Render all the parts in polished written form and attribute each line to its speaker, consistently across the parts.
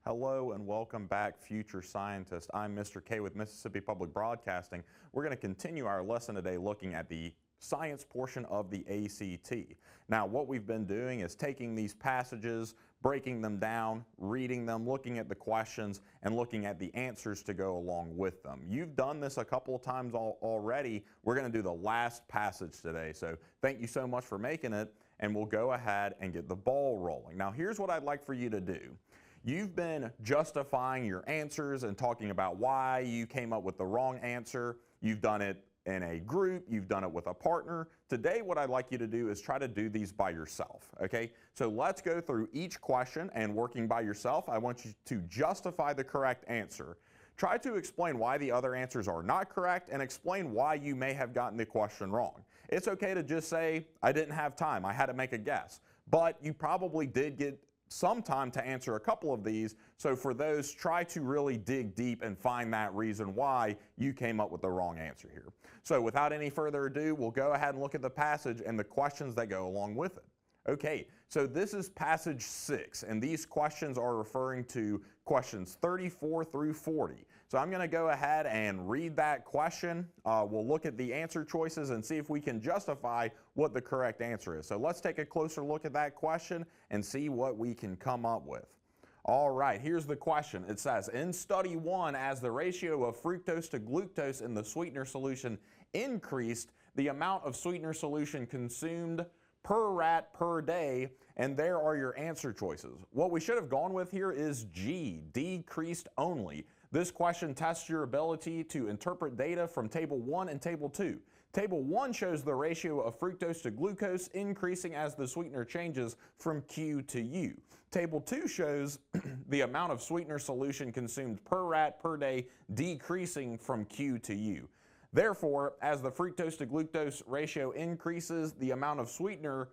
Speaker 1: Hello and welcome back, future scientists. I'm Mr. K with Mississippi Public Broadcasting. We're going to continue our lesson today looking at the science portion of the ACT. Now, what we've been doing is taking these passages, breaking them down, reading them, looking at the questions, and looking at the answers to go along with them. You've done this a couple of times already. We're going to do the last passage today. So thank you so much for making it, and we'll go ahead and get the ball rolling. Now, here's what I'd like for you to do. You've been justifying your answers and talking about why you came up with the wrong answer. You've done it in a group, you've done it with a partner. Today, what I'd like you to do is try to do these by yourself, okay? So let's go through each question, and working by yourself, I want you to justify the correct answer. Try to explain why the other answers are not correct and explain why you may have gotten the question wrong. It's okay to just say, I didn't have time, I had to make a guess. But you probably did get some time to answer a couple of these, so for those, try to really dig deep and find that reason why you came up with the wrong answer here. So without any further ado, we'll go ahead and look at the passage and the questions that go along with it. Okay, so this is passage 6, and these questions are referring to questions 34 through 40. So I'm going to go ahead and read that question. We'll look at the answer choices and see if we can justify what the correct answer is. So let's take a closer look at that question and see what we can come up with. All right, here's the question. It says, in study 1, as the ratio of fructose to glucose in the sweetener solution increased, the amount of sweetener solution consumed per rat per day, and there are your answer choices. What we should have gone with here is G, decreased only. This question tests your ability to interpret data from Table 1 and Table 2. Table 1 shows the ratio of fructose to glucose increasing as the sweetener changes from Q to U. Table 2 shows the amount of sweetener solution consumed per rat per day decreasing from Q to U. Therefore, as the fructose to glucose ratio increases, the amount of sweetener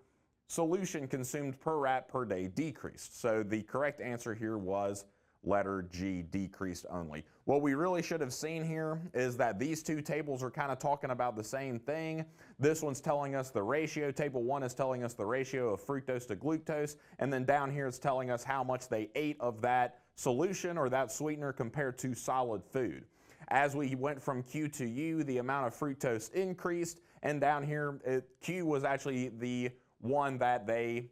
Speaker 1: solution consumed per rat per day decreased. So the correct answer here was letter G, decreased only. What we really should have seen here is that these two tables are kind of talking about the same thing. This one's telling us the ratio. Table 1 is telling us the ratio of fructose to glucose, and then down here it's telling us how much they ate of that solution or that sweetener compared to solid food. As we went from Q to U, the amount of fructose increased, and down here, Q was actually the one that they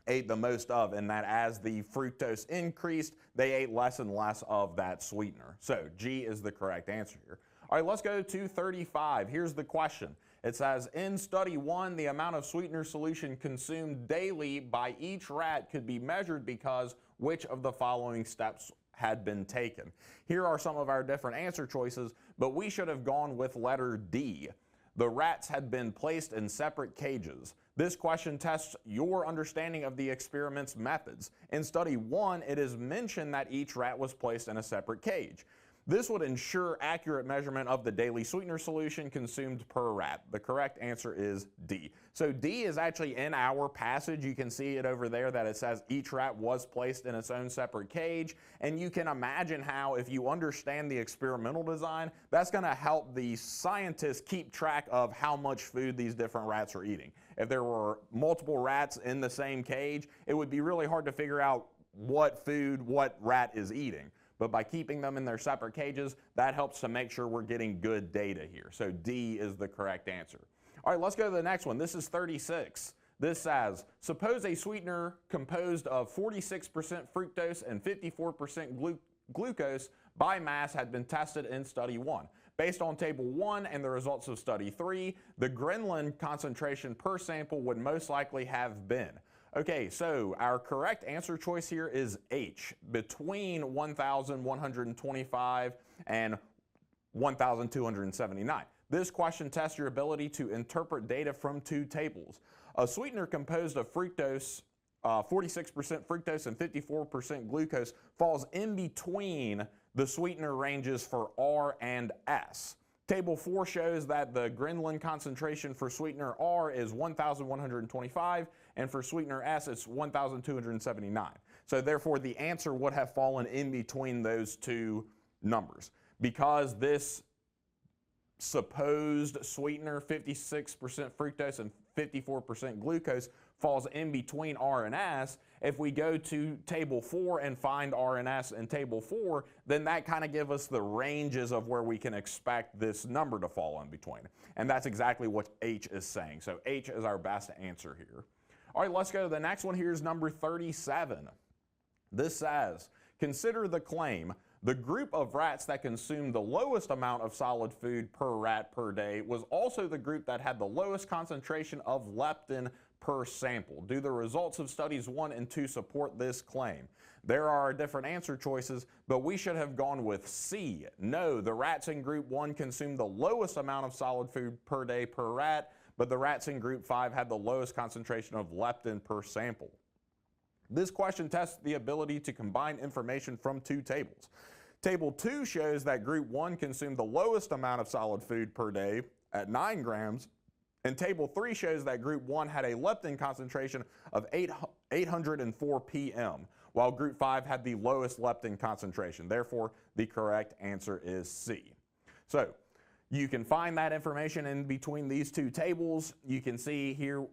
Speaker 1: ate the most of, and that as the fructose increased, they ate less and less of that sweetener. So G is the correct answer here. All right, let's go to 35. Here's the question. It says, in study 1, the amount of sweetener solution consumed daily by each rat could be measured because which of the following steps had been taken. Here are some of our different answer choices, but we should have gone with letter D. The rats had been placed in separate cages. This question tests your understanding of the experiment's methods. In study 1, it is mentioned that each rat was placed in a separate cage. This would ensure accurate measurement of the daily sweetener solution consumed per rat. The correct answer is D. So D is actually in our passage. You can see it over there that it says each rat was placed in its own separate cage. And you can imagine how, if you understand the experimental design, that's going to help the scientists keep track of how much food these different rats are eating. If there were multiple rats in the same cage, it would be really hard to figure out what food what rat is eating. But by keeping them in their separate cages, that helps to make sure we're getting good data here. So D is the correct answer. All right, let's go to the next one. This is 36. This says, suppose a sweetener composed of 46% fructose and 54% glucose by mass had been tested in study 1. Based on table 1 and the results of study 3, the Grenland concentration per sample would most likely have been. Okay, so our correct answer choice here is H, between 1,125 and 1,279. This question tests your ability to interpret data from two tables. A sweetener composed of fructose, 46% fructose and 54% glucose falls in between the sweetener ranges for R and S. Table 4 shows that the Grenland concentration for sweetener R is 1,125, and for sweetener S, it's 1,279. So therefore, the answer would have fallen in between those two numbers. Because this supposed sweetener, 56% fructose and 54% glucose falls in between R and S. If we go to table 4 and find R and S in table 4, then that kind of gives us the ranges of where we can expect this number to fall in between. And that's exactly what H is saying. So H is our best answer here. All right, let's go to the next one. Here's number 37. This says, consider the claim, the group of rats that consumed the lowest amount of solid food per rat per day was also the group that had the lowest concentration of leptin per sample. Do the results of studies 1 and 2 support this claim? There are different answer choices, but we should have gone with C. No, the rats in group 1 consumed the lowest amount of solid food per day per rat, but the rats in group 5 had the lowest concentration of leptin per sample. This question tests the ability to combine information from two tables. Table 2 shows that group 1 consumed the lowest amount of solid food per day at 9 grams, and table 3 shows that group 1 had a leptin concentration of 804 ppm, while group 5 had the lowest leptin concentration. Therefore, the correct answer is C. So, you can find that information in between these two tables. You can see here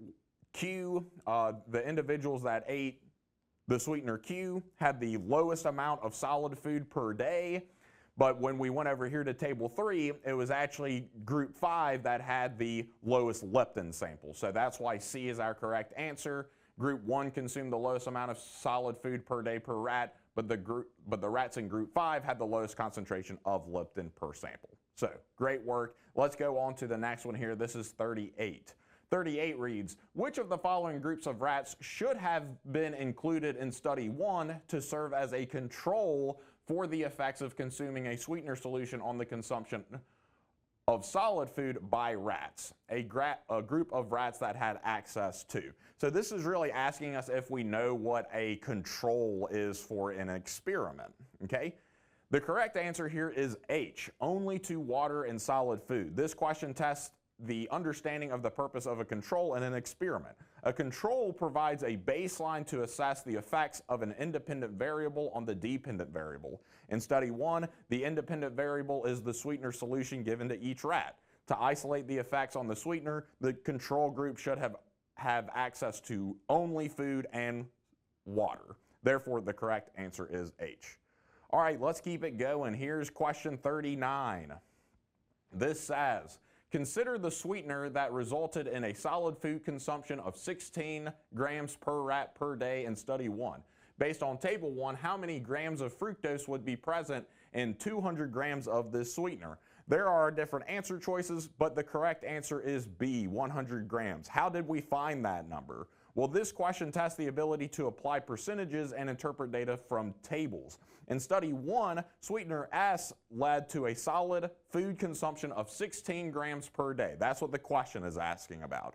Speaker 1: Q, the individuals that ate the sweetener Q had the lowest amount of solid food per day, but when we went over here to table 3, it was actually group 5 that had the lowest leptin sample. So that's why C is our correct answer. Group 1 consumed the lowest amount of solid food per day per rat, but the rats in group 5 had the lowest concentration of leptin per sample. So, great work. Let's go on to the next one here. This is 38. 38 reads, which of the following groups of rats should have been included in study 1 to serve as a control for the effects of consuming a sweetener solution on the consumption of solid food by rats, a group of rats that had access to. So this is really asking us if we know what a control is for an experiment, okay? The correct answer here is H, only to water and solid food. This question tests the understanding of the purpose of a control in an experiment. A control provides a baseline to assess the effects of an independent variable on the dependent variable. In study 1, the independent variable is the sweetener solution given to each rat. To isolate the effects on the sweetener, the control group should have access to only food and water. Therefore, the correct answer is H. All right, let's keep it going. Here's question 39. This says, consider the sweetener that resulted in a solid food consumption of 16 grams per rat per day in study 1. Based on table 1, how many grams of fructose would be present in 200 grams of this sweetener? There are different answer choices, but the correct answer is B, 100 grams. How did we find that number? Well, this question tests the ability to apply percentages and interpret data from tables. In study 1, sweetener S led to a solid food consumption of 16 grams per day. That's what the question is asking about.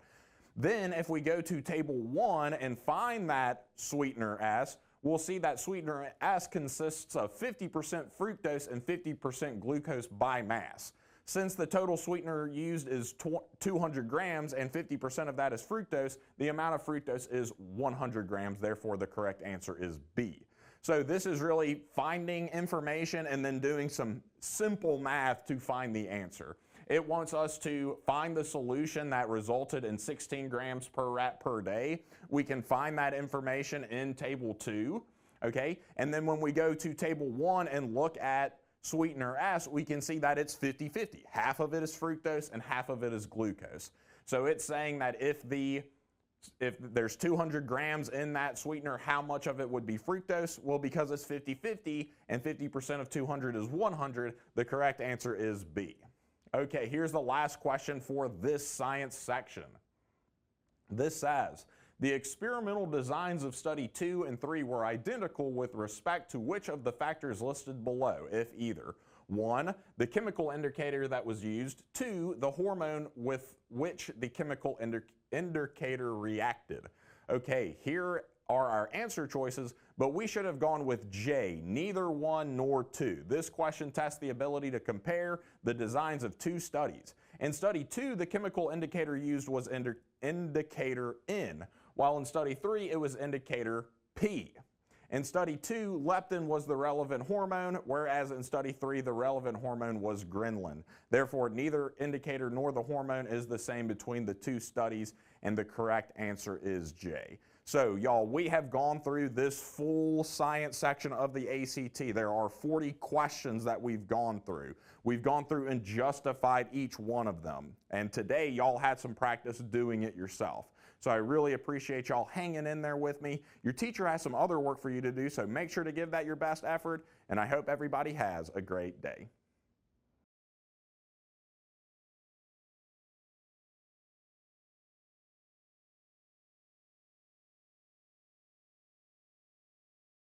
Speaker 1: Then, if we go to table 1 and find that sweetener S, we'll see that sweetener S consists of 50% fructose and 50% glucose by mass. Since the total sweetener used is 200 grams and 50% of that is fructose, the amount of fructose is 100 grams. Therefore, the correct answer is B. So this is really finding information and then doing some simple math to find the answer. It wants us to find the solution that resulted in 16 grams per rat per day. We can find that information in table 2, okay? And then when we go to table 1 and look at sweetener S, we can see that it's 50-50. Half of it is fructose and half of it is glucose. So it's saying that if there's 200 grams in that sweetener, how much of it would be fructose? Well, because it's 50-50 and 50% of 200 is 100, the correct answer is B. Okay, here's the last question for this science section. This says, the experimental designs of study 2 and 3 were identical with respect to which of the factors listed below, if either? 1, the chemical indicator that was used. 2, the hormone with which the chemical indicator reacted. Okay, here are our answer choices, but we should have gone with J, neither 1 nor 2. This question tests the ability to compare the designs of two studies. In study 2, the chemical indicator used was indicator N, while in study 3, it was indicator P. In study 2, leptin was the relevant hormone, whereas in study 3, the relevant hormone was ghrelin. Therefore, neither indicator nor the hormone is the same between the two studies, and the correct answer is J. So, y'all, we have gone through this full science section of the ACT. There are 40 questions that we've gone through. We've gone through and justified each one of them. And today, y'all had some practice doing it yourself. So I really appreciate y'all hanging in there with me. Your teacher has some other work for you to do, so make sure to give that your best effort, and I hope everybody has a great day.